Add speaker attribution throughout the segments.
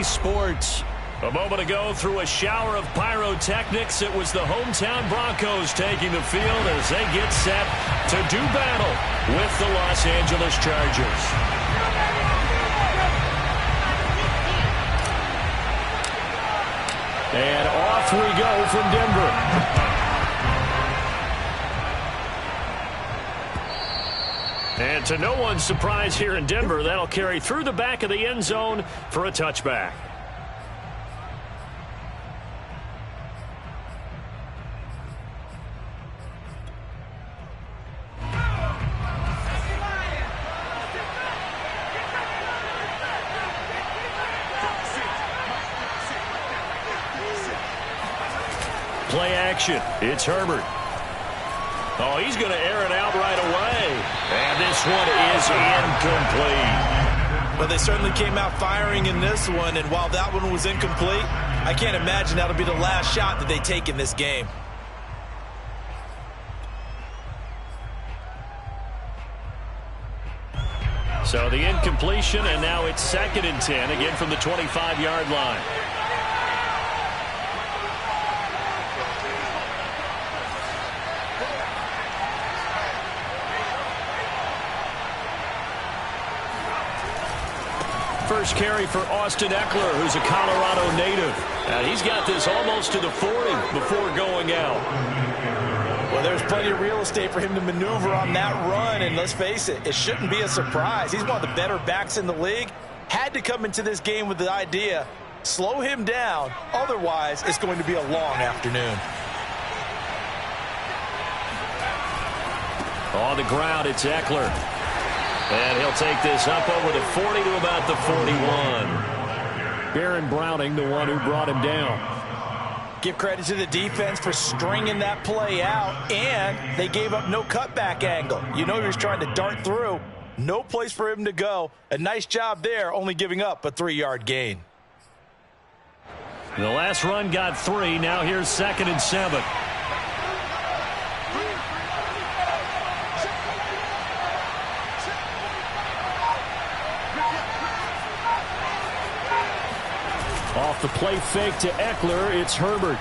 Speaker 1: Bally Sports. A moment ago, through a shower of pyrotechnics, it was the hometown Broncos taking the field as they get set to do battle with the Los Angeles Chargers. And off we go from Denver. And to no one's surprise here in Denver, that'll carry through the back of the end zone for a touchback. Play action. It's Herbert. Oh, he's going to air it out right away. And this one is incomplete.
Speaker 2: Well, they certainly came out firing in this one, and while that one was incomplete, I can't imagine that'll be the last shot that they take in this game.
Speaker 1: So the incompletion, and now it's 2nd and 10, again from the 25-yard line. First carry for Austin Ekeler, who's a Colorado native. And he's got this almost to the 40 before going out.
Speaker 2: Well, there's plenty of real estate for him to maneuver on that run, and let's face it, it shouldn't be a surprise. He's one of the better backs in the league. Had to come into this game with the idea, slow him down, otherwise it's going to be a long afternoon.
Speaker 1: On the ground, it's Ekeler. And he'll take this up over the 40 to about the 41. Baron Browning, the one who brought him down.
Speaker 2: Give credit to the defense for stringing that play out, and they gave up no cutback angle. You know he was trying to dart through. No place for him to go. A nice job there, only giving up a 3-yard gain.
Speaker 1: The last run got 3. Now here's 2nd and 7. Off the play fake to Ekeler, it's Herbert.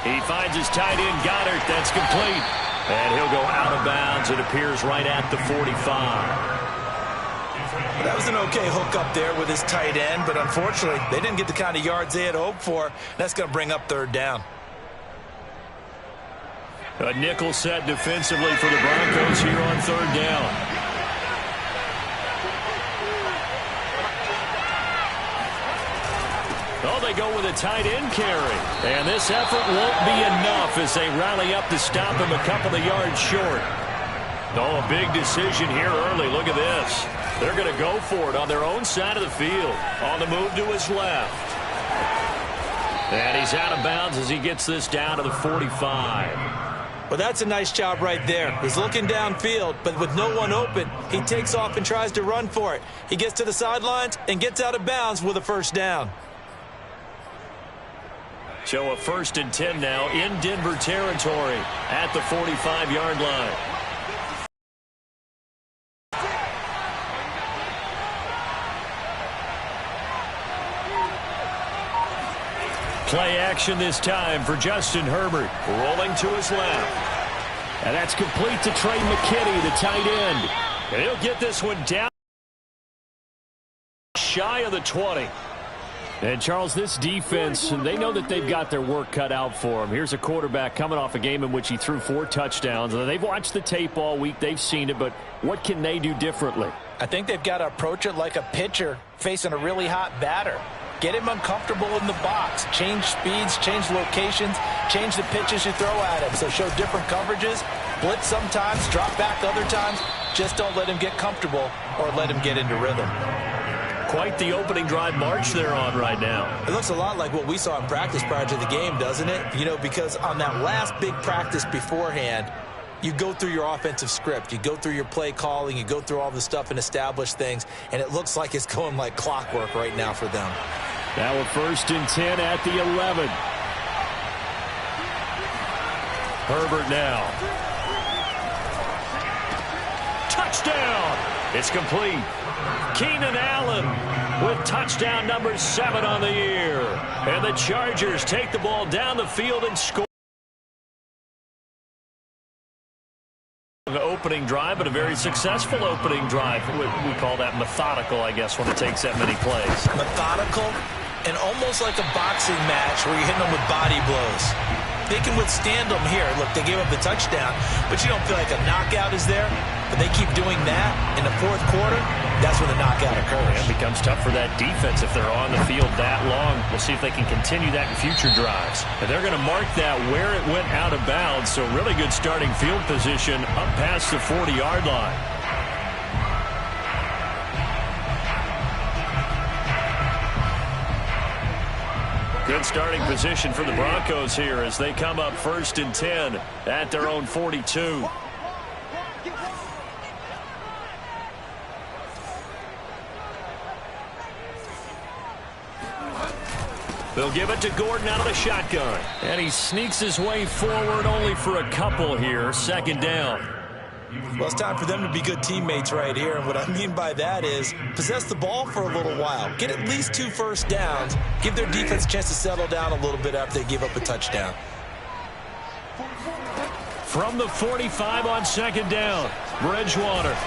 Speaker 1: He finds his tight end, Goddard. That's complete. And he'll go out of bounds. It appears right at the 45.
Speaker 2: That was an okay hook up there with his tight end, but unfortunately, they didn't get the kind of yards they had hoped for. That's going to bring up 3rd down.
Speaker 1: A nickel set defensively for the Broncos here on 3rd down. Oh, they go with a tight end carry. And this effort won't be enough as they rally up to stop him a couple of yards short. Oh, a big decision here early. Look at this. They're going to go for it on their own side of the field. On the move to his left. And he's out of bounds as he gets this down to the 45.
Speaker 2: Well, that's a nice job right there. He's looking downfield, but with no one open, he takes off and tries to run for it. He gets to the sidelines and gets out of bounds with a 1st down.
Speaker 1: So a 1st and 10 now in Denver territory at the 45-yard line. Play action this time for Justin Herbert, rolling to his left. And that's complete to Trey McKinney, the tight end. And he'll get this one down shy of the 20. And, Charles, this defense, they know that they've got their work cut out for them. Here's a quarterback coming off a game in which he threw 4 touchdowns. They've watched the tape all week. They've seen it, but what can they do differently?
Speaker 2: I think they've got to approach it like a pitcher facing a really hot batter. Get him uncomfortable in the box. Change speeds, change locations, change the pitches you throw at him. So show different coverages, blitz sometimes, drop back other times. Just don't let him get comfortable or let him get into rhythm.
Speaker 1: Quite the opening drive march they're on right now.
Speaker 2: It looks a lot like what we saw in practice prior to the game, doesn't it? You know, because on that last big practice beforehand, you go through your offensive script. You go through your play calling. You go through all the stuff and establish things. And it looks like it's going like clockwork right now for them.
Speaker 1: Now a 1st and 10 at the 11. Herbert now. Touchdown! It's complete. Keenan Allen with touchdown number 7 on the year. And the Chargers take the ball down the field and score. An opening drive, but a very successful opening drive. We call that methodical, I guess, when it takes that many plays.
Speaker 2: Methodical and almost like a boxing match where you're hitting them with body blows. They can withstand them here. Look, they gave up the touchdown, but you don't feel like a knockout is there. But they keep doing that in the fourth quarter. That's when the knockout occurs.
Speaker 1: It becomes tough for that defense if they're on the field that long. We'll see if they can continue that in future drives. And they're going to mark that where it went out of bounds. So really good starting field position up past the 40-yard line. Good starting position for the Broncos here as they come up 1st and 10 at their own 42. They'll give it to Gordon out of the shotgun. And he sneaks his way forward only for a couple here. 2nd down.
Speaker 2: Well, it's time for them to be good teammates right here. And what I mean by that is possess the ball for a little while. Get at least 2 first downs. Give their defense a chance to settle down a little bit after they give up a touchdown.
Speaker 1: From the 45 on 2nd down, Bridgewater.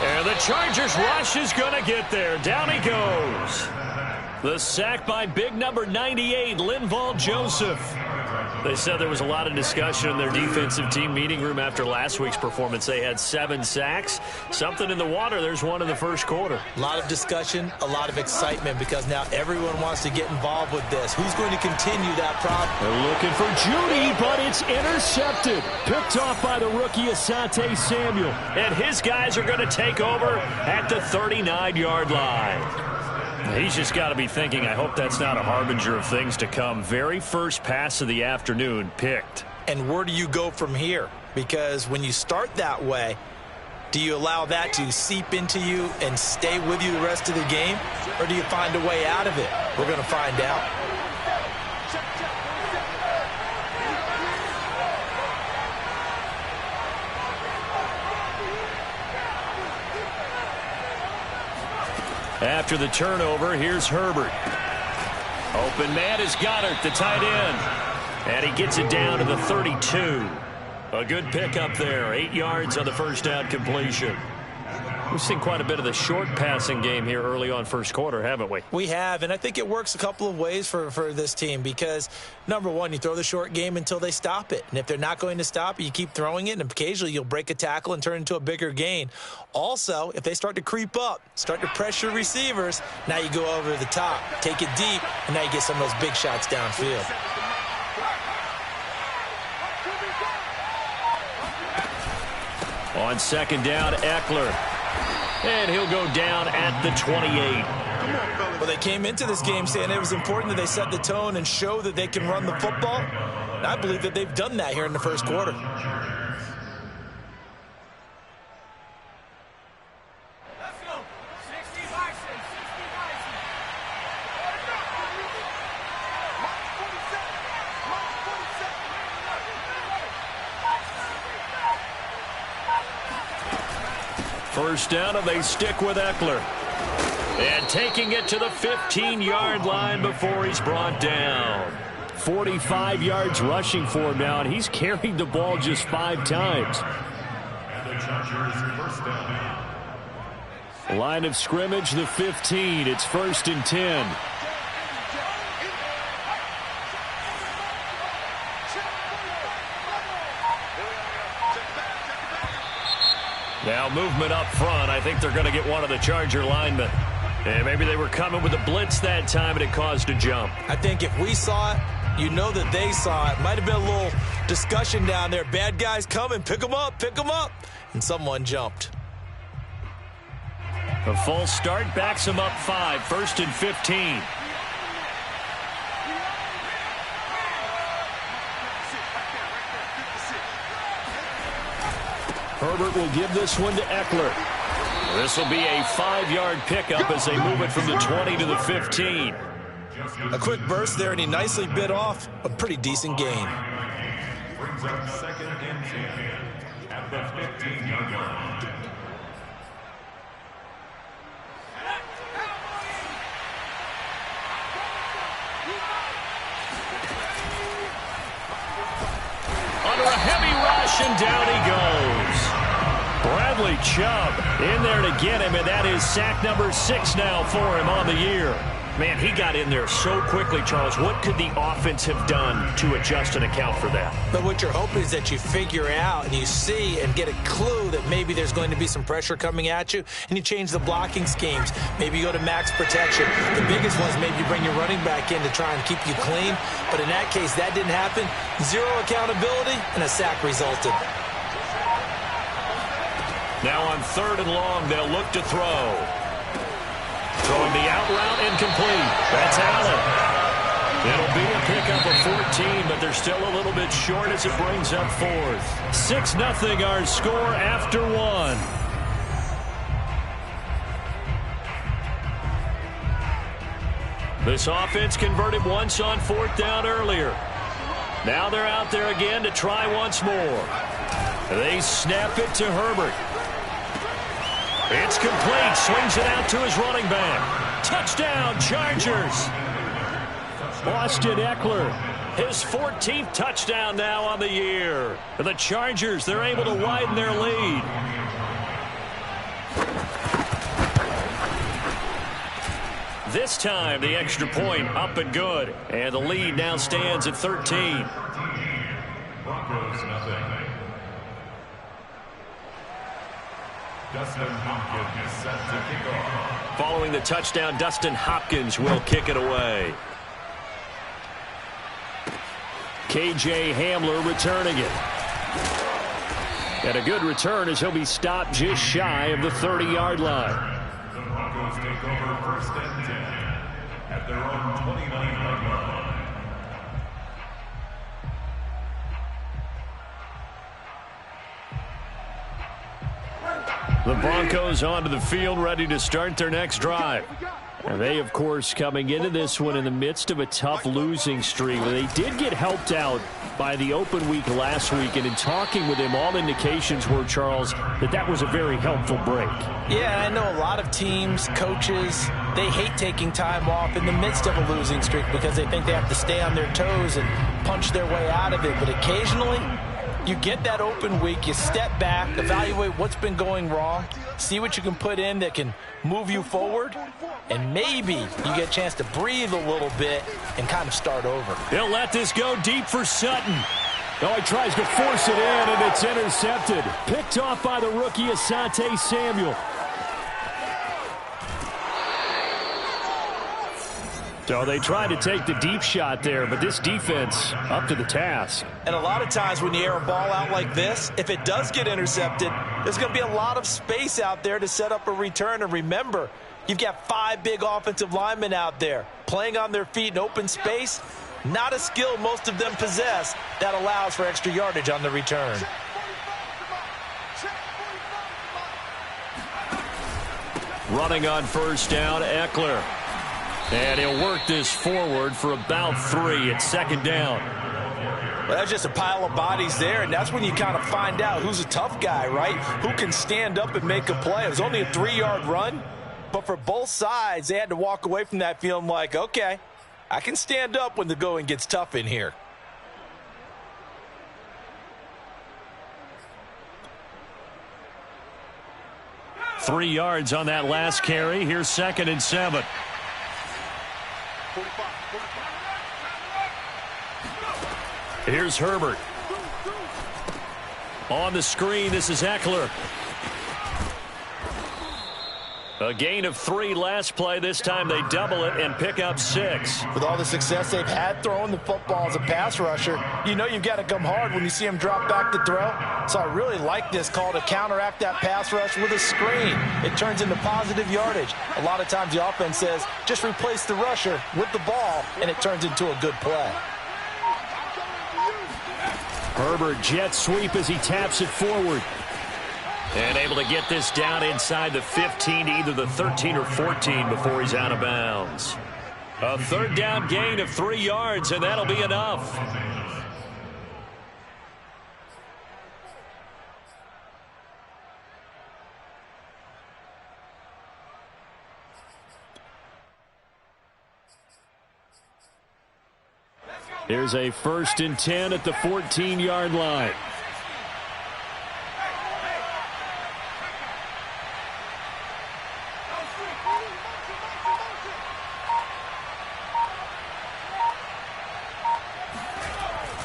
Speaker 1: And the Chargers rush is going to get there. Down he goes. The sack by big number 98, Linval Joseph. They said there was a lot of discussion in their defensive team meeting room after last week's performance. They had 7 sacks. Something in the water. There's one in the first quarter.
Speaker 2: A lot of discussion, a lot of excitement because now everyone wants to get involved with this. Who's going to continue that problem?
Speaker 1: They're looking for Judy, but it's intercepted. Picked off by the rookie Asante Samuel. And his guys are going to take over at the 39-yard line. He's just got to be thinking, I hope that's not a harbinger of things to come. Very first pass of the afternoon picked.
Speaker 2: And where do you go from here? Because when you start that way, do you allow that to seep into you and stay with you the rest of the game? Or do you find a way out of it? We're going to find out.
Speaker 1: After the turnover, here's Herbert. Open man is Goddard, the tight end. And he gets it down to the 32. A good pickup there. 8 yards on the first down completion. We've seen quite a bit of the short passing game here early on first quarter, haven't we?
Speaker 2: We have, and I think it works a couple of ways for this team because, number one, you throw the short game until they stop it. And if they're not going to stop it, you keep throwing it, and occasionally you'll break a tackle and turn into a bigger gain. Also, if they start to creep up, start to pressure receivers, now you go over the top, take it deep, and now you get some of those big shots downfield.
Speaker 1: On 2nd down, Eckler. And he'll go down at the 28.
Speaker 2: Well, they came into this game saying it was important that they set the tone and show that they can run the football. And I believe that they've done that here in the first quarter.
Speaker 1: First down, and they stick with Eckler. And taking it to the 15-yard line before he's brought down. 45 yards rushing for him now, and he's carried the ball just 5 times. Line of scrimmage, the 15. It's 1st and 10. Now movement up front. I think they're going to get one of the Charger linemen. And maybe they were coming with a blitz that time and it caused a jump.
Speaker 2: I think if we saw it, you know that they saw it. Might have been a little discussion down there. Bad guys coming. Pick them up. Pick them up. And someone jumped.
Speaker 1: A full start backs him up 5. 1st and 15. Herbert will give this one to Eckler. This will be a 5-yard pickup as they move it from the 20 to the 15.
Speaker 2: A quick burst there, and he nicely bit off a pretty decent gain.
Speaker 3: Brings up 2nd and 10 at the 15-yard line.
Speaker 1: Bradley Chubb in there to get him, and that is sack number 6 now for him on the year. Man, he got in there so quickly, Charles. What could the offense have done to adjust and account for that?
Speaker 2: But what you're hoping is that you figure out and you see and get a clue that maybe there's going to be some pressure coming at you, and you change the blocking schemes. Maybe you go to max protection. The biggest one is maybe you bring your running back in to try and keep you clean. But in that case, that didn't happen. Zero accountability, and a sack resulted.
Speaker 1: Now on 3rd and long, they'll look to throw. Throwing the out route incomplete. That's Allen. It'll be a pickup of 14, but they're still a little bit short as it brings up 4th. 6-0 our score after 1. This offense converted once on 4th down earlier. Now they're out there again to try once more. They snap it to Herbert. It's complete. Swings it out to his running back. Touchdown, Chargers. Austin Eckler, his 14th touchdown now on the year. The Chargers, they're able to widen their lead. This time, the extra point up and good. And the lead now stands at 13.
Speaker 3: Broncos nothing. Dustin Hopkins is set to kick off.
Speaker 1: Following the touchdown, Dustin Hopkins will kick it away. KJ Hamler returning it. And a good return as he'll be stopped just shy of the 30-yard line.
Speaker 3: The Broncos take over 1st and 10 at their own 29-yard line.
Speaker 1: The Broncos onto the field, ready to start their next drive. And they, of course, coming into this one in the midst of a tough losing streak. They did get helped out by the open week last week, and in talking with him, all indications were, Charles, that was a very helpful break.
Speaker 2: Yeah, I know a lot of teams, coaches, they hate taking time off in the midst of a losing streak because they think they have to stay on their toes and punch their way out of it. But occasionally, you get that open week, you step back, evaluate what's been going wrong, see what you can put in that can move you forward, and maybe you get a chance to breathe a little bit and kind of start over.
Speaker 1: They'll let this go deep for Sutton. Oh, he tries to force it in, and it's intercepted. Picked off by the rookie Asante Samuel. So they tried to take the deep shot there, but this defense up to the task.
Speaker 2: And a lot of times when you air a ball out like this, if it does get intercepted, there's going to be a lot of space out there to set up a return. And remember, you've got 5 big offensive linemen out there playing on their feet in open space. Not a skill most of them possess that allows for extra yardage on the return.
Speaker 1: Running on 1st down, Eckler. And he'll work this forward for about 3 at 2nd down.
Speaker 2: Well, that's just a pile of bodies there, and that's when you kind of find out who's a tough guy, right? Who can stand up and make a play. It was only a 3-yard run, but for both sides, they had to walk away from that feeling like, okay, I can stand up when the going gets tough in here.
Speaker 1: Three yards on that last carry. Here's 2nd and 7. Here's Herbert. On the screen, this is Eckler. A gain of 3 last play. This time they double it and pick up 6.
Speaker 2: With all the success they've had throwing the football as a pass rusher, you know you've got to come hard when you see him drop back to throw. So I really like this call to counteract that pass rush with a screen. It turns into positive yardage. A lot of times the offense says, just replace the rusher with the ball, and it turns into a good play.
Speaker 1: Herbert jet sweep as he taps it forward. And able to get this down inside the 15 to either the 13 or 14 before he's out of bounds. A 3rd down gain of 3 yards, and that'll be enough. Here's a 1st and 10 at the 14-yard line.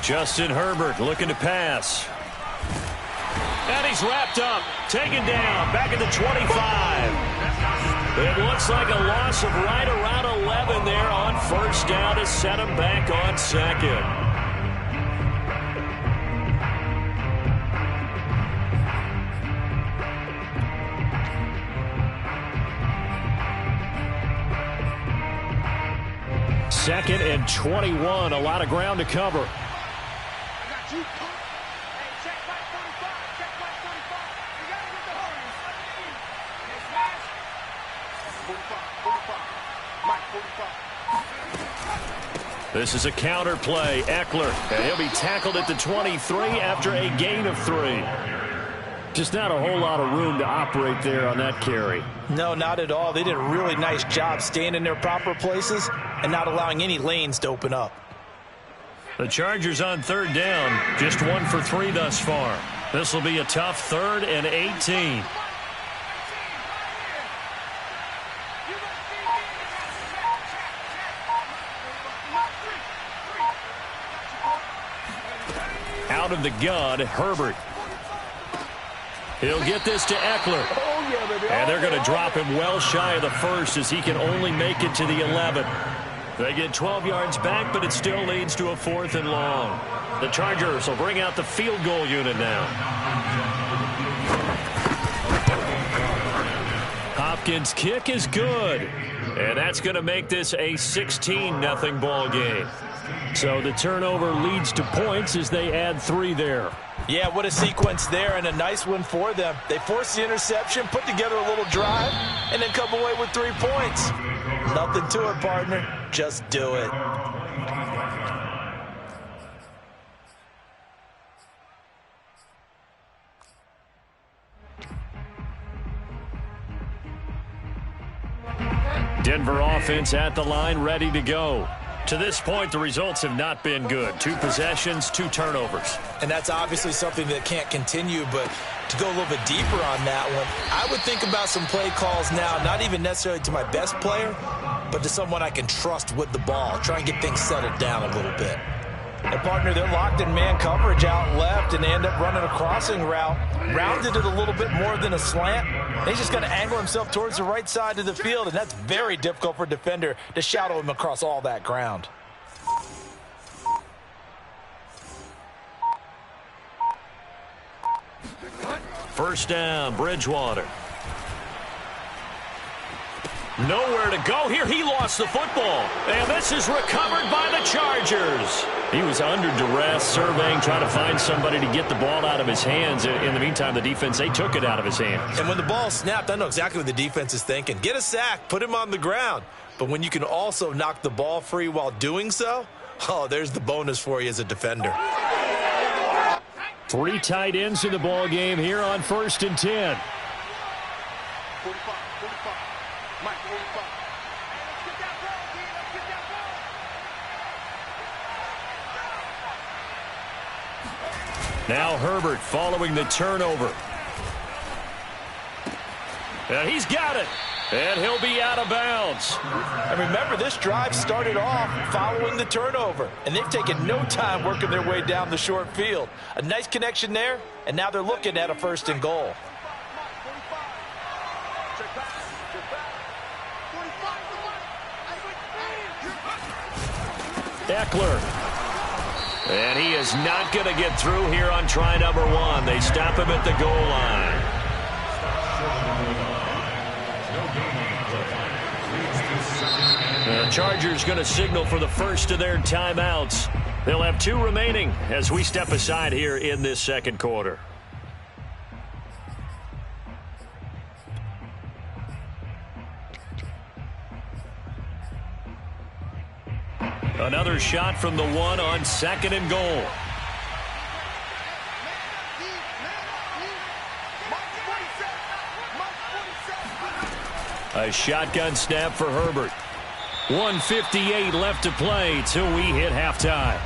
Speaker 1: Justin Herbert looking to pass. And he's wrapped up, taken down, back at the 25. It looks like a loss of right around 11 there on first down to set him back on second. Second and 21, a lot of ground to cover. This is a counter play. Eckler, and he'll be tackled at the 23 after a gain of 3. Just not a whole lot of room to operate there on that carry.
Speaker 2: No, not at all. They did a really nice job staying in their proper places and not allowing any lanes to open up.
Speaker 1: The Chargers on third down, just 1 for 3 thus far. This will be a tough 3rd and 18. Out of the gun, Herbert. He'll get this to Eckler. And they're going to drop him well shy of the first as he can only make it to the 11. They get 12 yards back, but it still leads to a 4th and long. The Chargers will bring out the field goal unit now. Hopkins' kick is good. And that's going to make this a 16-0 ball game. So the turnover leads to points as they add 3 there.
Speaker 2: Yeah, what a sequence there, and a nice one for them. They forced the interception, put together a little drive, and then come away with 3 points. Nothing to it, partner. Just do it.
Speaker 1: Denver offense at the line, ready to go. To this point, the results have not been good. 2 possessions, 2 turnovers.
Speaker 2: And that's obviously something that can't continue, but to go a little bit deeper on that one, I would think about some play calls now, not even necessarily to my best player, but to someone I can trust with the ball. Try and get things settled down a little bit. And partner, they're locked in man coverage out left, and they end up running a crossing route. Rounded it a little bit more than a slant. He's just going to angle himself towards the right side of the field, and that's very difficult for a defender to shadow him across all that ground.
Speaker 1: First down, Bridgewater. Nowhere to go here. He lost the football. And this is recovered by the Chargers. He was under duress, surveying, trying to find somebody to get the ball out of his hands. In the meantime, the defense, they took it out of his hands.
Speaker 2: And when the ball snapped, I know exactly what the defense is thinking. Get a sack, put him on the ground. But when you can also knock the ball free while doing so, oh, there's the bonus for you as a defender.
Speaker 1: 3 tight ends in the ball game here on 1st and 10. Now Herbert following the turnover. And he's got it. And he'll be out of bounds.
Speaker 2: And remember, this drive started off following the turnover. And they've taken no time working their way down the short field. A nice connection there, and now they're looking at a 1st and goal.
Speaker 1: Eckler. And he is not going to get through here on try number 1. They stop him at the goal line. The Chargers going to signal for the first of their timeouts. They'll have 2 remaining as we step aside here in this 2nd quarter. Another shot from the 1 on 2nd and goal. A shotgun snap for Herbert. 1:58 left to play till we hit halftime.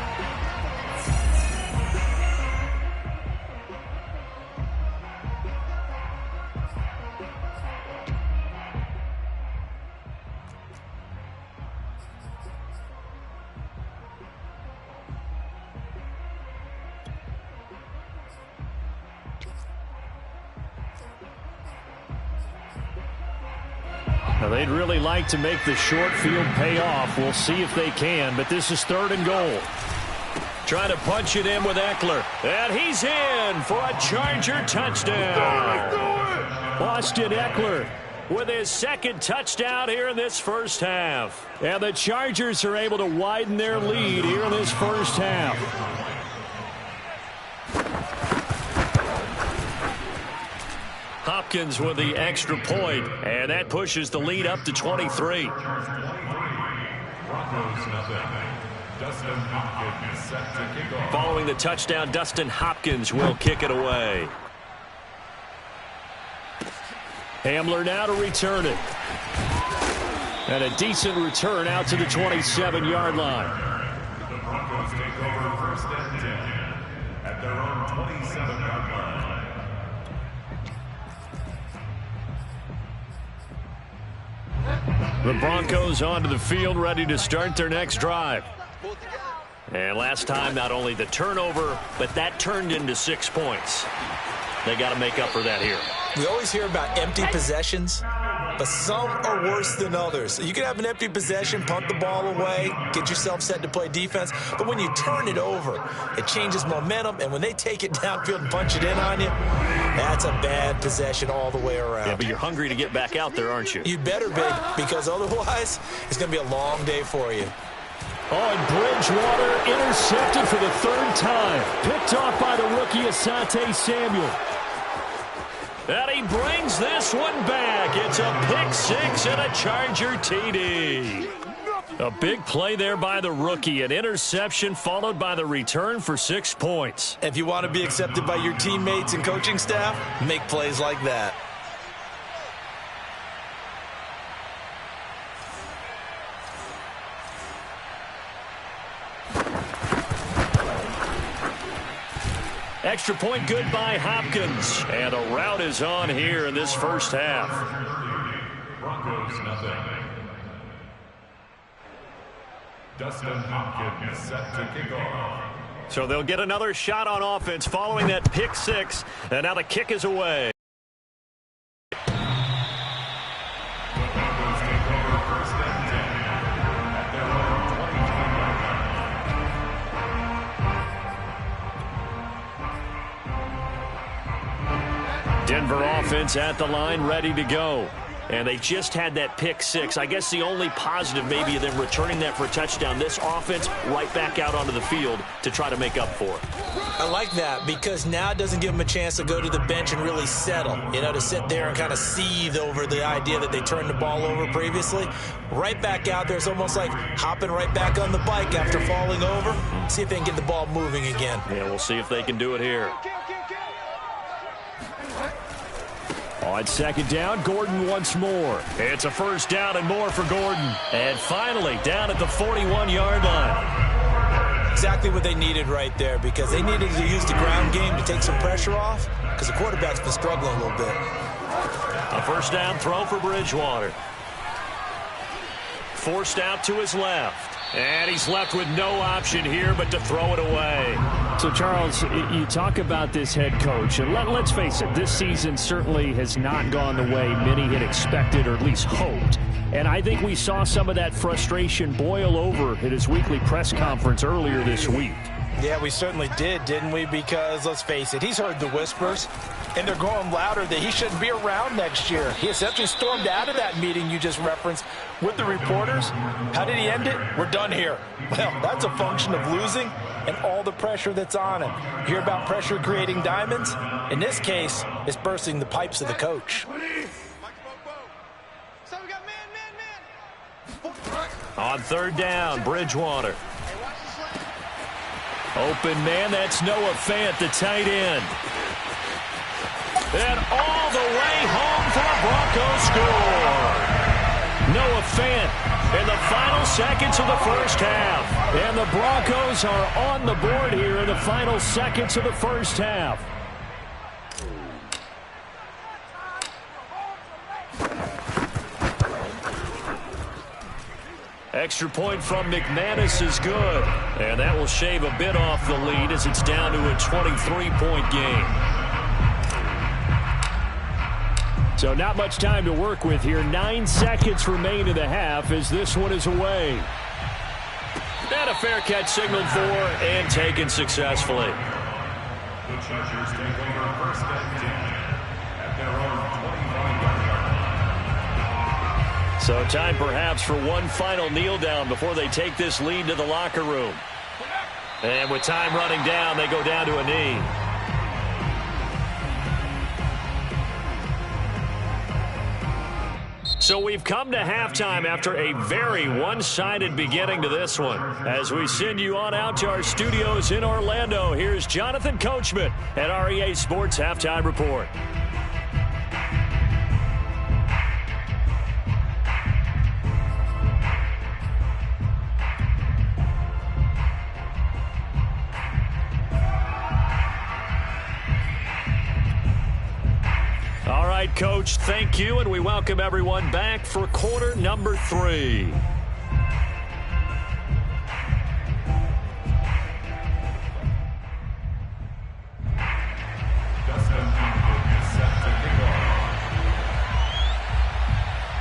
Speaker 1: Now, they'd really like to make the short field pay off. We'll see if they can, but this is 3rd and goal. Trying to punch it in with Eckler. And he's in for a Charger touchdown. Austin Eckler with his 2nd touchdown here in this first half. And the Chargers are able to widen their lead here in this first half. Hopkins with the extra point, and that pushes the lead up to 23. Following the touchdown, Dustin Hopkins will kick it away. Hamler now to return it. And a decent return out to the 27-yard line.
Speaker 3: The Broncos take over 1st and 10 at their own 27-yard line.
Speaker 1: The Broncos onto the field, ready to start their next drive. And last time, not only the turnover, but that turned into 6 points. They got to make up for that here.
Speaker 2: We always hear about empty possessions, but some are worse than others. You can have an empty possession, punt the ball away, get yourself set to play defense, but when you turn it over, it changes momentum, and when they take it downfield and punch it in on you, that's a bad possession all the way around.
Speaker 1: Yeah, but you're hungry to get back out there, aren't you?
Speaker 2: You better be, because otherwise, it's going to be a long day for you.
Speaker 1: Oh, and Bridgewater intercepted for the 3rd time. Picked off by the rookie Asante Samuel. And he brings this one back. It's a pick 6 and a Charger TD. A big play there by the rookie. An interception followed by the return for 6 points.
Speaker 2: If you want to be accepted by your teammates and coaching staff, make plays like that.
Speaker 1: Extra point good by Hopkins. And the route is on here in this first half.
Speaker 3: Broncos nothing. Dustin Hopkins set to kick off.
Speaker 1: So they'll get another shot on offense following that pick 6. And now the kick is away.
Speaker 3: The Broncos take over 1st and 10 at their own 23-yard line.
Speaker 1: Denver offense at the line, ready to go. And they just had that pick 6. I guess the only positive maybe of them returning that for a touchdown. This offense right back out onto the field to try to make up for it.
Speaker 2: I like that because now it doesn't give them a chance to go to the bench and really settle. You know, to sit there and kind of seethe over the idea that they turned the ball over previously. Right back out there. It's almost like hopping right back on the bike after falling over. See if they can get the ball moving again.
Speaker 1: Yeah, we'll see if they can do it here. On 2nd down, Gordon once more. It's a 1st down and more for Gordon. And finally, down at the 41-yard line.
Speaker 2: Exactly what they needed right there because they needed to use the ground game to take some pressure off because the quarterback's been struggling a little bit.
Speaker 1: A 1st down throw for Bridgewater. Forced out to his left. And he's left with no option here but to throw it away. So, Charles, you talk about this head coach, and let's face it, this season certainly has not gone the way many had expected or at least hoped. And I think we saw some of that frustration boil over at his weekly press conference earlier this week.
Speaker 2: Yeah, we certainly did, didn't we? Because, let's face it, he's heard the whispers, and they're going louder that he shouldn't be around next year. He essentially stormed out of that meeting you just referenced with the reporters. How did he end it? We're done here. Well, that's a function of losing and all the pressure that's on him. You hear about pressure creating diamonds? In this case, it's bursting the pipes of the coach.
Speaker 1: On 3rd down, Bridgewater. Open man, that's Noah Fant, the tight end. And all the way home for a Broncos score. Noah Fant in the final seconds of the first half. And the Broncos are on the board here in the final seconds of the first half. Extra point from McManus is good. And that will shave a bit off the lead as it's down to a 23-point game. So not much time to work with here. 9 seconds remain in the half as this one is away. And a fair catch signaled for and taken successfully.
Speaker 3: The Chargers take over first and 10 at their own 25-yard line.
Speaker 1: So time perhaps for one final kneel down before they take this lead to the locker room. And with time running down, they go down to a knee. So we've come to halftime after a very one-sided beginning to this one. As we send you on out to our studios in Orlando, here's Jonathan Coachman at REA Sports Halftime Report. All right, Coach, thank you, and we welcome everyone back for quarter number 3.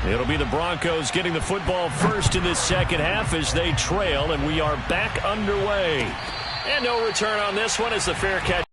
Speaker 1: It'll be the Broncos getting the football first in this second half as they trail, and we are back underway. And no return on this one as the fair catch.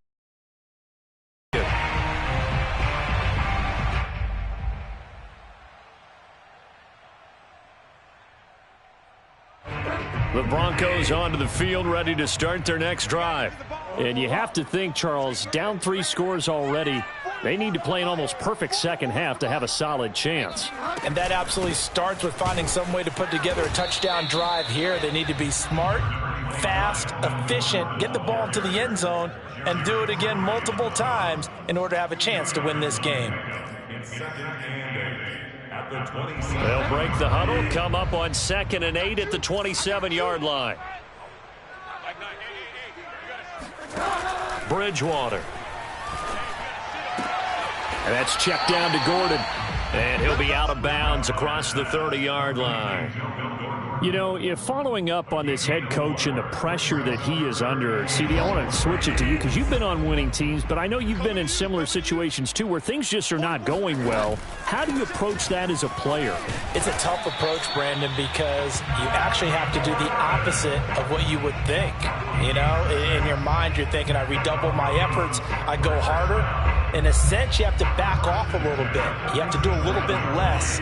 Speaker 1: The Broncos onto the field, ready to start their next drive. And you have to think, Charles, down 3 scores already. They need to play an almost perfect second half to have a solid chance.
Speaker 2: And that absolutely starts with finding some way to put together a touchdown drive here. They need to be smart, fast, efficient, get the ball into the end zone, and do it again multiple times in order to have a chance to win this game.
Speaker 1: They'll break the huddle, come up on 2nd and 8 at the 27-yard line. Bridgewater. And that's checked down to Gordon. And he'll be out of bounds across the 30-yard line. You know, if following up on this head coach and the pressure that he is under, CD, I want to switch it to you because you've been on winning teams, but I know you've been in similar situations too where things just are not going well. How do you approach that as a player?
Speaker 2: It's a tough approach, Brandon, because you actually have to do the opposite of what you would think. You know, in your mind, you're thinking, I redouble my efforts, I go harder. In a sense, you have to back off a little bit. You have to do a little bit less.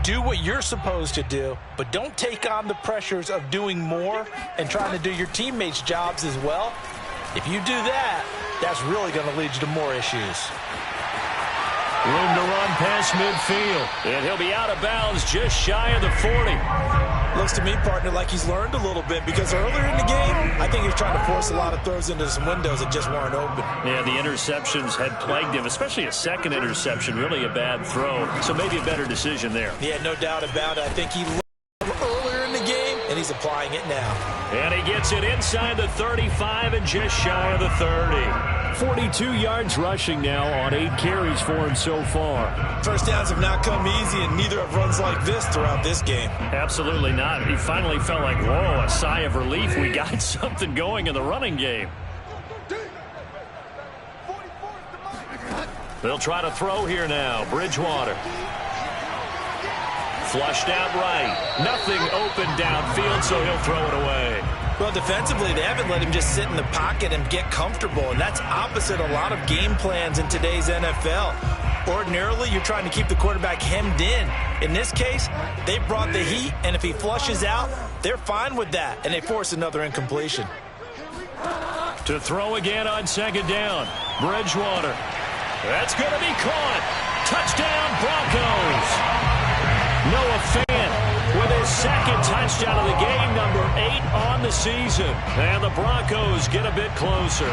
Speaker 2: Do what you're supposed to do, but don't take on the pressures of doing more and trying to do your teammates' jobs as well. If you do that, that's really going to lead you to more issues.
Speaker 1: Room to run past midfield, and he'll be out of bounds just shy of the 40.
Speaker 2: Looks to me, partner, like he's learned a little bit because earlier in the game, I think he was trying to force a lot of throws into some windows that just weren't open.
Speaker 1: Yeah, the interceptions had plagued him, especially a second interception, really a bad throw. So maybe a better decision there.
Speaker 2: Yeah, no doubt about it. I think he learned earlier in the game, and he's applying it now.
Speaker 1: And he gets it inside the 35 and just shy of the 30. 42 yards rushing now on 8 carries for him so far.
Speaker 2: First downs have not come easy, and neither have runs like this throughout this game.
Speaker 1: Absolutely not. He finally felt like, whoa, a sigh of relief. We got something going in the running game. They'll try to throw here now. Bridgewater. Flushed out right. Nothing open downfield, so he'll throw it away.
Speaker 2: Well, defensively, they haven't let him just sit in the pocket and get comfortable, and that's opposite a lot of game plans in today's NFL. Ordinarily, you're trying to keep the quarterback hemmed in. In this case, they brought the heat, and if he flushes out, they're fine with that, and they force another incompletion.
Speaker 1: To throw again on 2nd down. Bridgewater. That's going to be caught. Touchdown, Broncos. Noah Fant with his 2nd touchdown of the game, number 8 on the season. And the Broncos get a bit closer.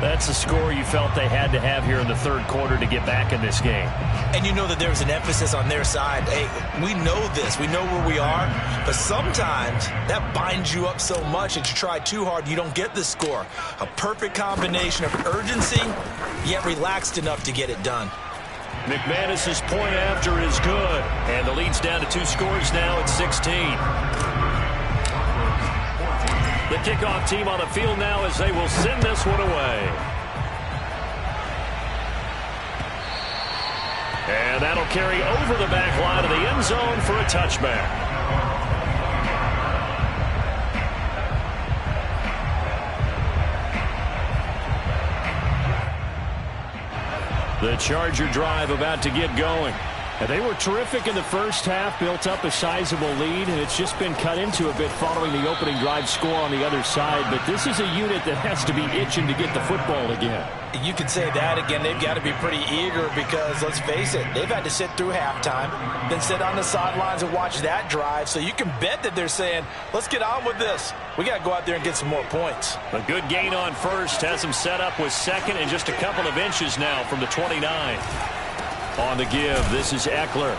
Speaker 1: That's the score you felt they had to have here in the 3rd quarter to get back in this game.
Speaker 2: And you know that there's an emphasis on their side. Hey, we know this. We know where we are. But sometimes that binds you up so much that you try too hard, you don't get the score. A perfect combination of urgency, yet relaxed enough to get it done.
Speaker 1: McManus's point after is good. And the lead's down to 2 scores now at 16. The kickoff team on the field now as they will send this one away. And that'll carry over the back line of the end zone for a touchback. The Charger drive about to get going. And they were terrific in the first half, built up a sizable lead, and it's just been cut into a bit following the opening drive score on the other side. But this is a unit that has to be itching to get the football again.
Speaker 2: You can say that again. They've got to be pretty eager because, let's face it, they've had to sit through halftime, then sit on the sidelines and watch that drive. So you can bet that they're saying, let's get on with this. We got to go out there and get some more points.
Speaker 1: A good gain on first has them set up with second and just a couple of inches now from the 29. On the give, this is Eckler.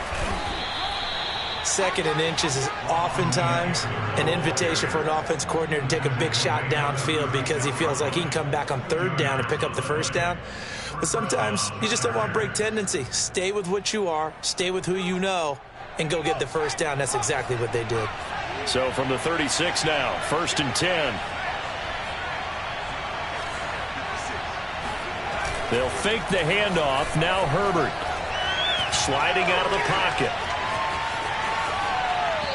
Speaker 2: Second and inches is oftentimes an invitation for an offense coordinator to take a big shot downfield because he feels like he can come back on third down and pick up the first down. But sometimes you just don't want to break tendency. Stay with what you are, stay with who you know, and go get the first down. That's exactly what they did.
Speaker 1: So from the 36 now, 1st and 10. They'll fake the handoff. Now Herbert. Sliding out of the pocket.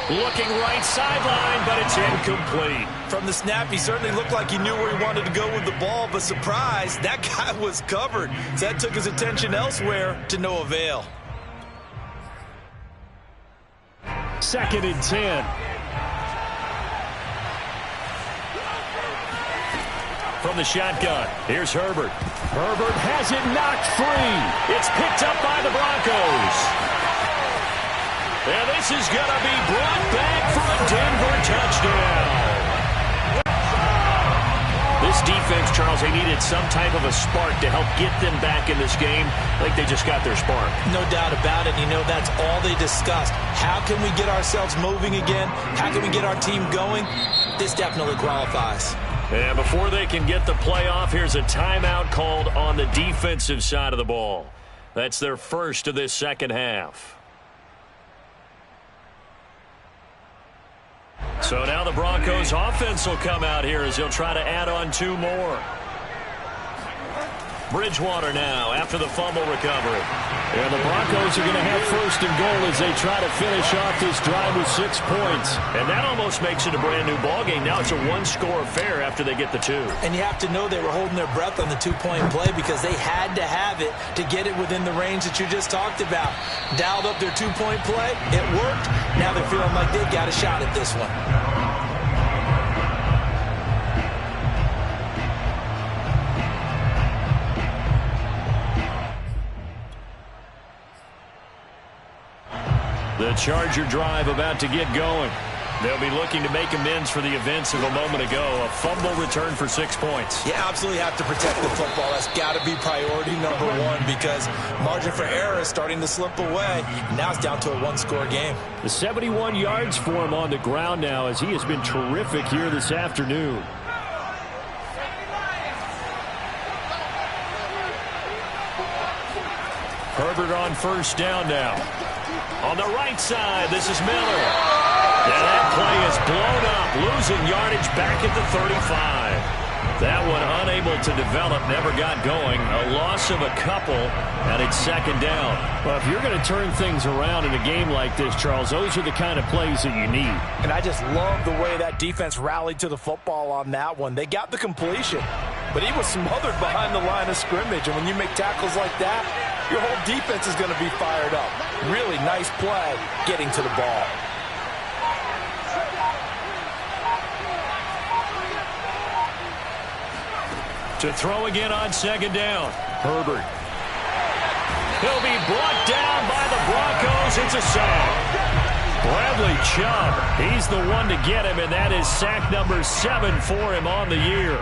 Speaker 1: Looking right sideline, but it's incomplete.
Speaker 2: From the snap, he certainly looked like he knew where he wanted to go with the ball, but surprise, that guy was covered. So that took his attention elsewhere to no avail.
Speaker 1: 2nd and 10. From the shotgun, here's Herbert. Herbert has it knocked free. It's picked up by the Broncos. And this is going to be brought back for a Denver touchdown. This defense, Charles, they needed some type of a spark to help get them back in this game. Like they just got their spark.
Speaker 2: No doubt about it. You know, that's all they discussed. How can we get ourselves moving again? How can we get our team going? This definitely qualifies.
Speaker 1: And before they can get the play off, here's a timeout called on the defensive side of the ball. That's their first of this second half. So now the Broncos offense will come out here as they'll try to add on 2 more. Bridgewater now after the fumble recovery. And the Broncos are going to have 1st and goal as they try to finish off this drive with 6 points. And that almost makes it a brand new ballgame. Now it's a 1-score affair after they get the 2.
Speaker 2: And you have to know they were holding their breath on the 2-point play because they had to have it to get it within the range that you just talked about. Dialed up their 2-point play. It worked. Now they're feeling like they've got a shot at this one.
Speaker 1: The Charger drive about to get going. They'll be looking to make amends for the events of a moment ago. A fumble return for 6 points.
Speaker 2: You absolutely have to protect the football. That's got to be priority number 1 because margin for error is starting to slip away. Now it's down to a 1-score game.
Speaker 1: The 71 yards for him on the ground now as he has been terrific here this afternoon. Herbert on 1st down now. On the right side, this is Miller. And that play is blown up, losing yardage back at the 35. That one unable to develop, never got going. A loss of a couple, and it's 2nd down. Well, if you're going to turn things around in a game like this, Charles, those are the kind of plays that you need.
Speaker 2: And I just love the way that defense rallied to the football on that one. They got the completion, but he was smothered behind the line of scrimmage. And when you make tackles like that, your whole defense is going to be fired up. Really nice play getting to the ball.
Speaker 1: To throw again on 2nd down. Herbert. He'll be brought down by the Broncos. It's a sack. Bradley Chubb, he's the one to get him, and that is sack number 7 for him on the year.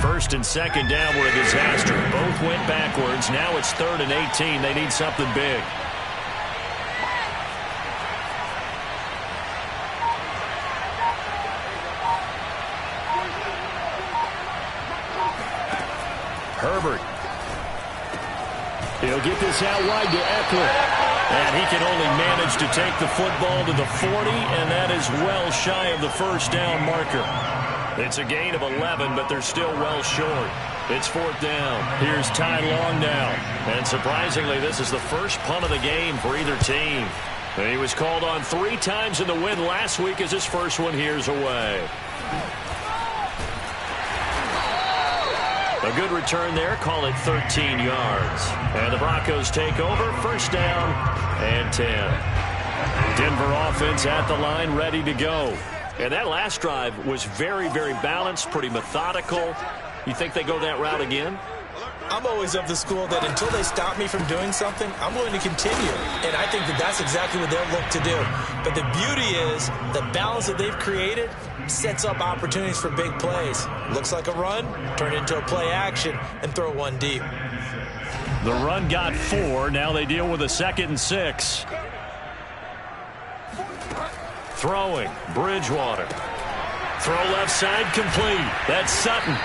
Speaker 1: First and 2nd down were a disaster. Both went backwards. Now it's 3rd and 18. They need something big. Herbert. He'll get this out wide to Eckler. And he can only manage to take the football to the 40, and that is well shy of the 1st down marker. It's a gain of 11, but they're still well short. It's 4th down. Here's Ty Long now. And surprisingly, this is the first punt of the game for either team. He was called on 3 times in the win last week as his first one here's away. A good return there. Call it 13 yards. And the Broncos take over. 1st down and 10. Denver offense at the line, ready to go. And that last drive was very, very balanced, pretty methodical. You think they go that route again?
Speaker 2: I'm always of the school that until they stop me from doing something, I'm going to continue. And I think that that's exactly what they'll look to do. But the beauty is the balance that they've created sets up opportunities for big plays. Looks like a run, turn into a play action, and throw one deep.
Speaker 1: The run got 4. Now they deal with a 2nd and 6. Throwing, Bridgewater. Throw left side, complete. That's Sutton.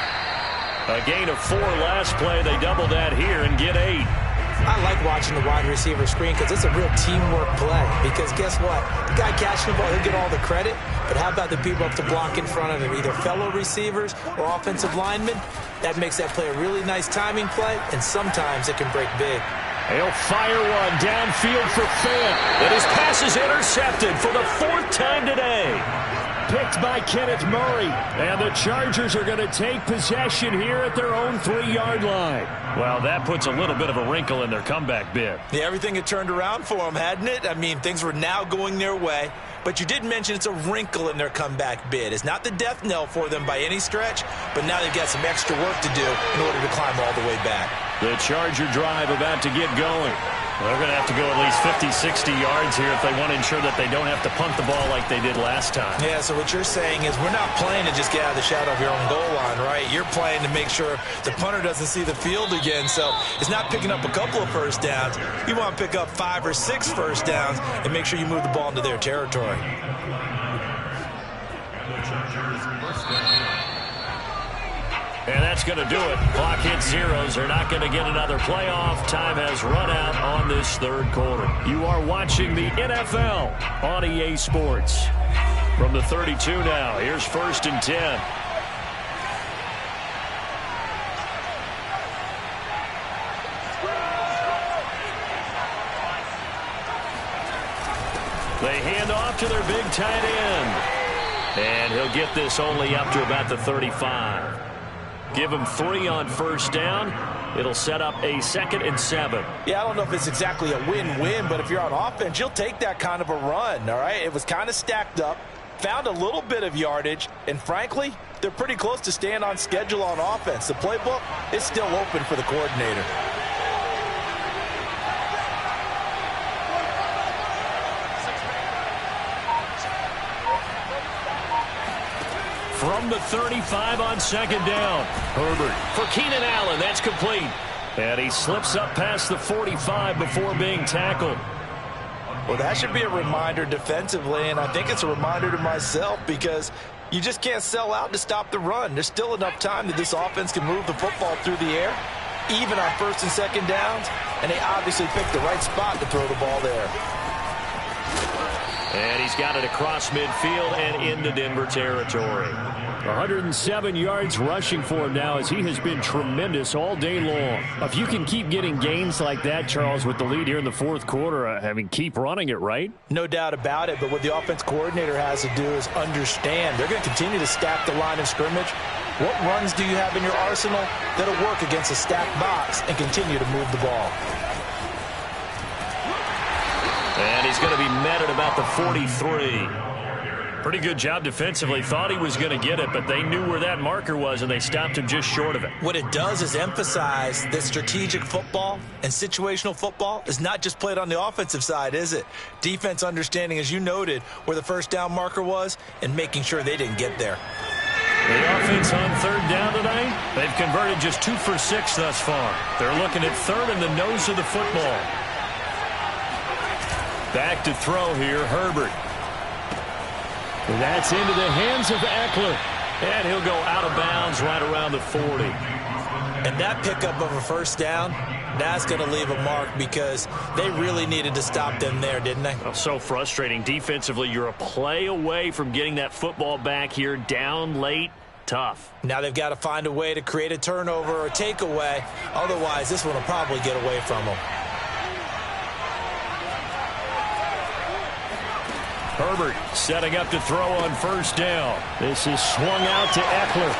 Speaker 1: A gain of 4 last play. They double that here and get 8.
Speaker 2: I like watching the wide receiver screen because it's a real teamwork play. Because guess what? The guy catching the ball, he'll get all the credit. But how about the people up to block in front of him, either fellow receivers or offensive linemen? That makes that play a really nice timing play, and sometimes it can break big.
Speaker 1: He'll fire one downfield for Fant. And his pass is intercepted for the 4th time today. Picked by Kenneth Murray. And the Chargers are going to take possession here at their own 3-yard line. Well, that puts a little bit of a wrinkle in their comeback bid.
Speaker 2: Yeah, everything had turned around for them, hadn't it? I mean, things were now going their way. But you did mention it's a wrinkle in their comeback bid. It's not the death knell for them by any stretch, but now they've got some extra work to do in order to climb all the way back.
Speaker 1: The Charger drive about to get going. They're going to have to go at least 50, 60 yards here if they want to ensure that they don't have to punt the ball like they did last time.
Speaker 2: Yeah, so what you're saying is we're not playing to just get out of the shadow of your own goal line, right? You're playing to make sure the punter doesn't see the field again. So it's not picking up a couple of first downs. You want to pick up 5 or 6 first downs and make sure you move the ball into their territory.
Speaker 1: And that's going to do it. Clock hits zeros. They're not going to get another playoff. Time has run out on this 3rd quarter. You are watching the NFL on EA Sports. From the 32 now, here's 1st and 10. They hand off to their big tight end. And he'll get this only up to about the 35. Give him 3 on 1st down. It'll set up a 2nd and 7.
Speaker 2: Yeah, I don't know if it's exactly a win-win, but if you're on offense, you'll take that kind of a run, all right? It was kind of stacked up, found a little bit of yardage, and frankly, they're pretty close to staying on schedule on offense. The playbook is still open for the coordinator.
Speaker 1: From the 35 on 2nd down. Herbert for Keenan Allen. That's complete. And he slips up past the 45 before being tackled.
Speaker 2: Well, that should be a reminder defensively, and I think it's a reminder to myself because you just can't sell out to stop the run. There's still enough time that this offense can move the football through the air, even on 1st and 2nd downs, and they obviously picked the right spot to throw the ball there.
Speaker 1: And he's got it across midfield and into Denver territory. 107 yards rushing for him now as he has been tremendous all day long. If you can keep getting gains like that, Charles, with the lead here in the 4th quarter, I mean, keep running it, right?
Speaker 2: No doubt about it, but what the offense coordinator has to do is understand. They're going to continue to stack the line of scrimmage. What runs do you have in your arsenal that'll work against a stacked box and continue to move the ball?
Speaker 1: And he's going to be met at about the 43. Pretty good job defensively. Thought he was going to get it, but they knew where that marker was, and they stopped him just short of it.
Speaker 2: What it does is emphasize that strategic football and situational football is not just played on the offensive side, is it? Defense understanding, as you noted, where the 1st down marker was and making sure they didn't get there.
Speaker 1: The offense on 3rd down tonight, they've converted just 2 for 6 thus far. They're looking at 3rd in the nose of the football. Back to throw here, Herbert. And that's into the hands of Eckler. And he'll go out of bounds right around the 40.
Speaker 2: And that pickup of a 1st down, that's going to leave a mark because they really needed to stop them there, didn't they?
Speaker 1: Oh, so frustrating. Defensively, you're a play away from getting that football back here down late. Tough.
Speaker 2: Now they've got to find a way to create a turnover or takeaway. Otherwise, this one will probably get away from them.
Speaker 1: Herbert setting up to throw on first down. This is swung out to Eckler.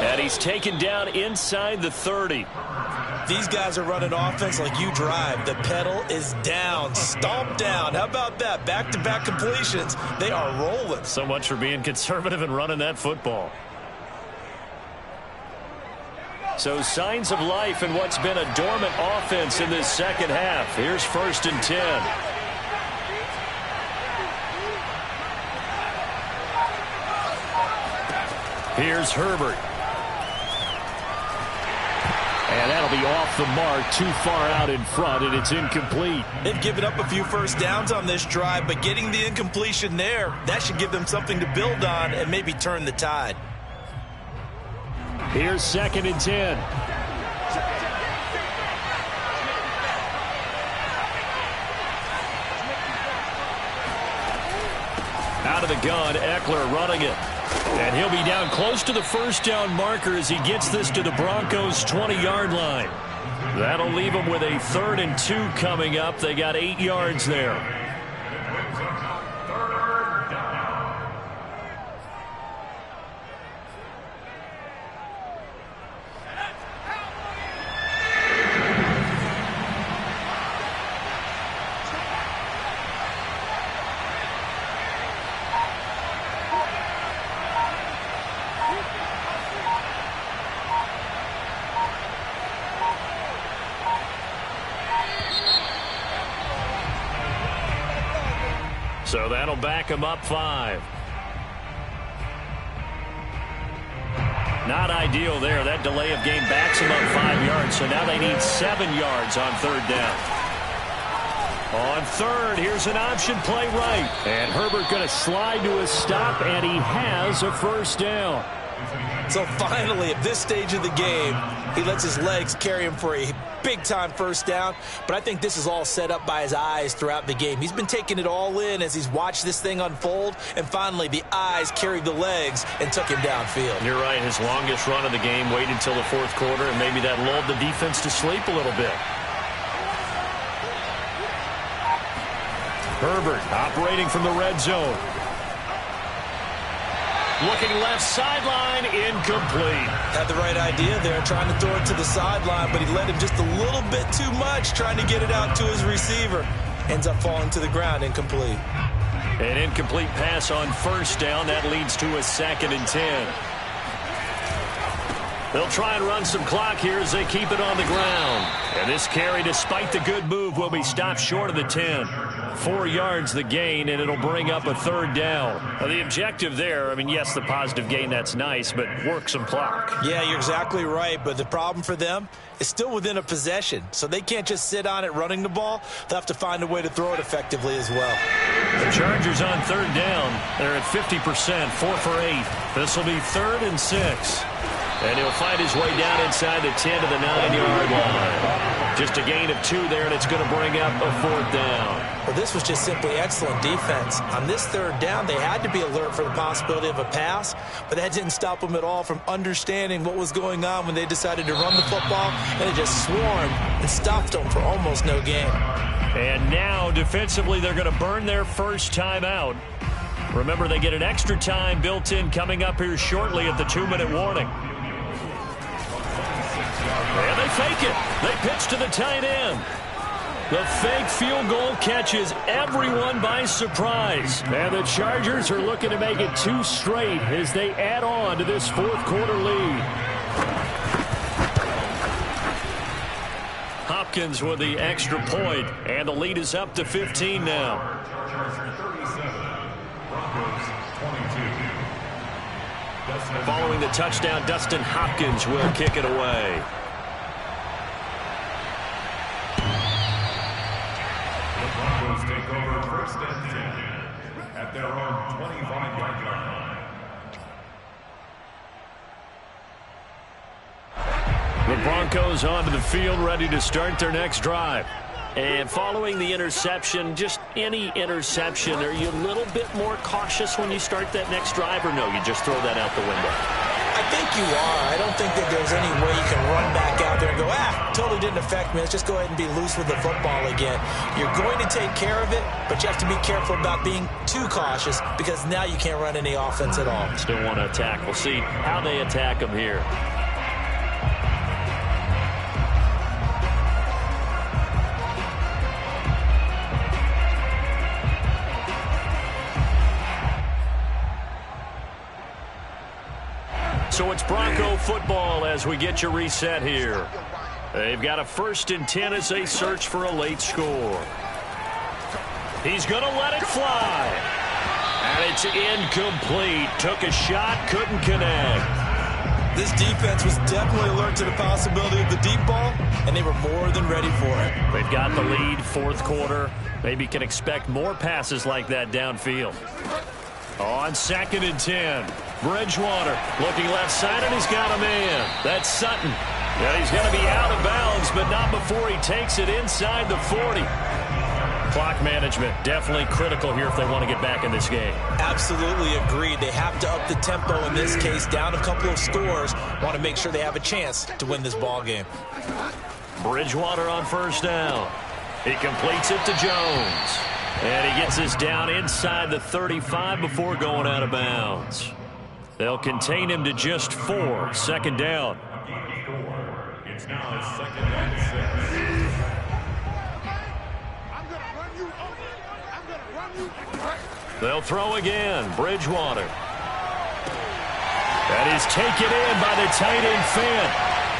Speaker 1: And he's taken down inside the 30.
Speaker 2: These guys are running offense like you drive. The pedal is down, stomp down. How about that? Back-to-back completions. They are rolling.
Speaker 1: So much for being conservative and running that football. So signs of life in what's been a dormant offense in this second half. Here's 1st and 10. Here's Herbert. And that'll be off the mark, too far out in front, and it's incomplete.
Speaker 2: They've given up a few first downs on this drive, but getting the incompletion there, that should give them something to build on and maybe turn the tide.
Speaker 1: Here's 2nd and 10. Out of the gun, Eckler running it. And he'll be down close to the first down marker as he gets this to the Broncos' 20-yard line. That'll leave them with a 3rd and 2 coming up. They got 8 yards there. So that'll back him up 5. Not ideal there. That delay of game backs him up 5 yards. So now they need 7 yards on 3rd down. On 3rd, here's an option play right. And Herbert going to slide to a stop, and he has a 1st down.
Speaker 2: So finally, at this stage of the game, he lets his legs carry him for a big-time 1st down. But I think this is all set up by his eyes throughout the game. He's been taking it all in as he's watched this thing unfold. And finally, the eyes carried the legs and took him downfield.
Speaker 1: You're right. His longest run of the game waited until the 4th quarter, and maybe that lulled the defense to sleep a little bit. Herbert operating from the red zone. Looking left sideline, incomplete.
Speaker 2: Had the right idea there, trying to throw it to the sideline, but he led him just a little bit too much, trying to get it out to his receiver. Ends up falling to the ground, incomplete.
Speaker 1: An incomplete pass on 1st down. That leads to a 2nd and 10. They'll try and run some clock here as they keep it on the ground. And this carry, despite the good move, will be stopped short of the 10. 4 yards the gain, and it'll bring up a 3rd down. Now, the objective there, I mean, yes, the positive gain, that's nice, but work some clock.
Speaker 2: Yeah, you're exactly right, but the problem for them is still within a possession, so they can't just sit on it running the ball. They'll have to find a way to throw it effectively as well.
Speaker 1: The Chargers on 3rd down. They're at 50%, 4 for 8. This will be 3rd and 6. And he'll find his way down inside the 10 to the 9-yard line. Just a gain of 2 there, and it's going to bring up a 4th down.
Speaker 2: Well, this was just simply excellent defense. On this 3rd down, they had to be alert for the possibility of a pass, but that didn't stop them at all from understanding what was going on when they decided to run the football, and they just swarmed and stopped them for almost no gain.
Speaker 1: And now, defensively, they're going to burn their first time out. Remember, they get an extra time built in coming up here shortly at the 2-minute warning. And they fake it. They pitch to the tight end. The fake field goal catches everyone by surprise. And the Chargers are looking to make it 2 straight as they add on to this 4th quarter lead. Hopkins with the extra point, and the lead is up to 15 now. Following the touchdown, Dustin Hopkins will kick it away.
Speaker 3: The Broncos take over 1st and 10 at their own 25-yard line.
Speaker 1: The Broncos onto the field, ready to start their next drive. And following the interception, just any interception, are you a little bit more cautious when you start that next drive, or no, you just throw that out the window?
Speaker 2: I think you are. I don't think that there's any way you can run back out there and go, totally didn't affect me. Let's just go ahead and be loose with the football again. You're going to take care of it, but you have to be careful about being too cautious because now you can't run any offense at all.
Speaker 1: Still want to attack. We'll see how they attack them here. So it's Bronco football as we get you reset here. They've got a 1st and 10 as they search for a late score. He's going to let it fly. And it's incomplete. Took a shot, couldn't connect.
Speaker 2: This defense was definitely alert to the possibility of the deep ball, and they were more than ready for it.
Speaker 1: They've got the lead, 4th quarter. Maybe can expect more passes like that downfield. On 2nd and 10, Bridgewater looking left side, and he's got a man. That's Sutton. And he's going to be out of bounds, but not before he takes it inside the 40. Clock management definitely critical here if they want to get back in this game.
Speaker 2: Absolutely agreed. They have to up the tempo in this case, down a couple of scores. Want to make sure they have a chance to win this ball game.
Speaker 1: Bridgewater on 1st down. He completes it to Jones. And he gets this down inside the 35 before going out of bounds. They'll contain him to just 4. 2nd down.
Speaker 3: It's now 2nd and 6.
Speaker 1: They'll throw again. Bridgewater. That is taken in by the tight end Fant.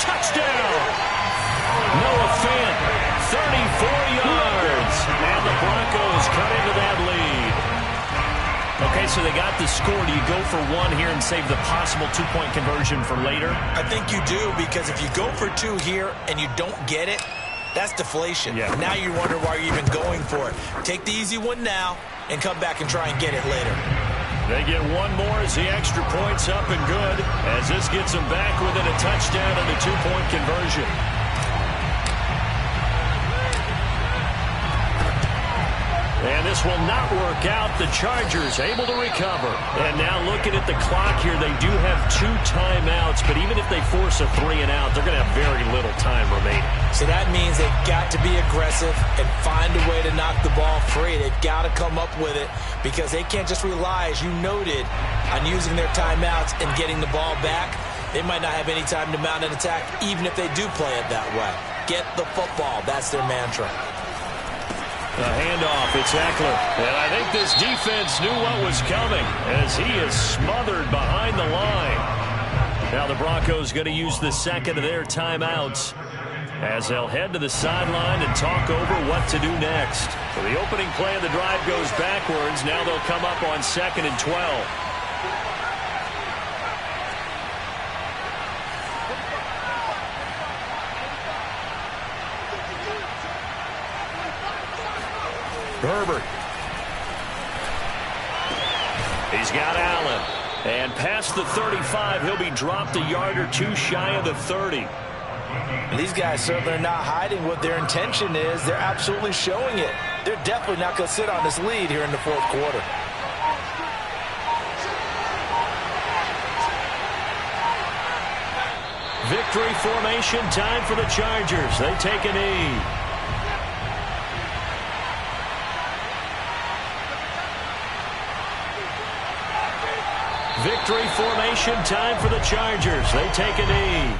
Speaker 1: Touchdown! Noah Fant, 34 yards. And the Broncos cut into that lead. Okay, so they got the score. Do you go for 1 here and save the possible 2-point conversion for later?
Speaker 2: I think you do, because if you go for 2 here and you don't get it, that's deflation.
Speaker 1: Yeah.
Speaker 2: Now you wonder why you're even going for it. Take the easy one now and come back and try and get it later.
Speaker 1: They get 1 more as the extra point's up and good, as this gets them back within a touchdown and a 2-point conversion. And this will not work out. The Chargers able to recover. And now looking at the clock here, they do have 2 timeouts, but even if they force a 3-and-out, they're going to have very little time remaining.
Speaker 2: So that means they've got to be aggressive and find a way to knock the ball free. They've got to come up with it because they can't just rely, as you noted, on using their timeouts and getting the ball back. They might not have any time to mount an attack, even if they do play it that way. Get the football. That's their mantra.
Speaker 1: The handoff, it's Eckler. And I think this defense knew what was coming as he is smothered behind the line. Now the Broncos going to use the 2nd of their timeouts as they'll head to the sideline and talk over what to do next. So the opening play of the drive goes backwards. Now they'll come up on 2nd and 12. Herbert. He's got Allen. And past the 35, he'll be dropped a yard or 2 shy of the 30.
Speaker 2: These guys certainly are not hiding what their intention is. They're absolutely showing it. They're definitely not going to sit on this lead here in the 4th quarter.
Speaker 1: Victory formation time for the Chargers. They take a knee. Victory formation time for the Chargers. They take a knee.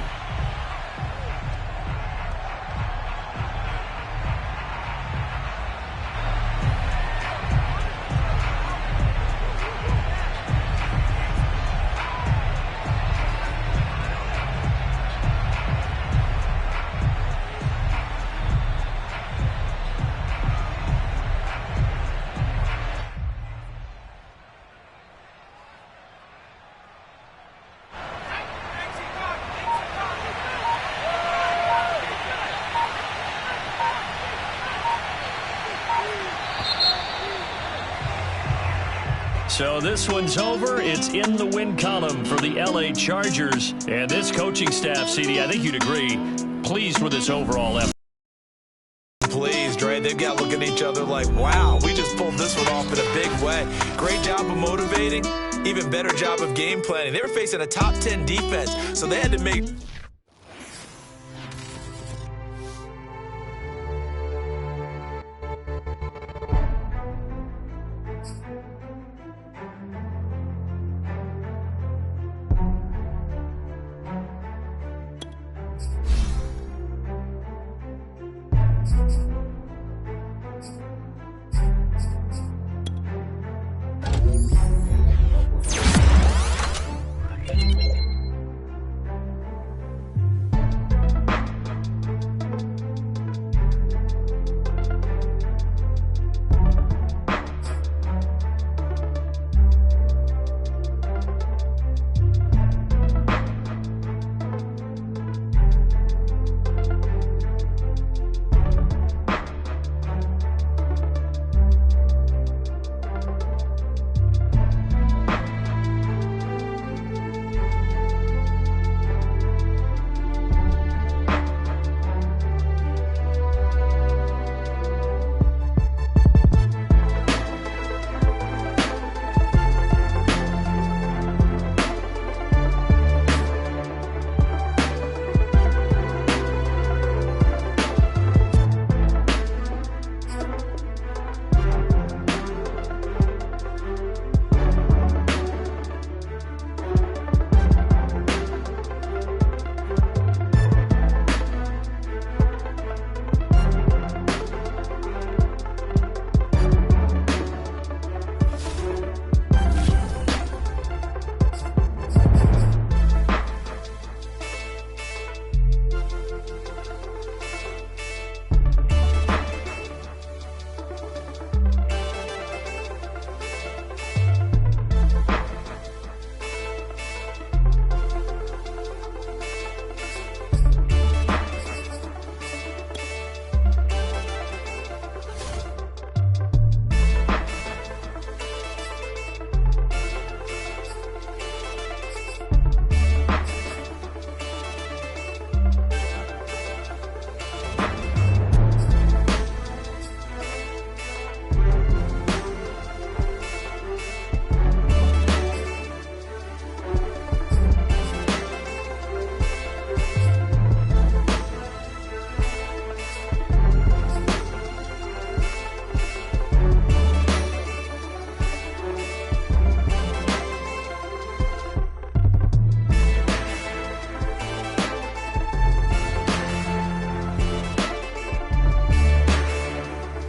Speaker 1: So this one's over. It's in the win column for the L.A. Chargers. And this coaching staff, CD, I think you'd agree, pleased with this overall effort.
Speaker 2: Please. is, Dre. They've got looking at each other like, wow, we just pulled this one off in a big way. Great job of motivating. Even better job of game planning. They were facing a top 10 defense, so they had to make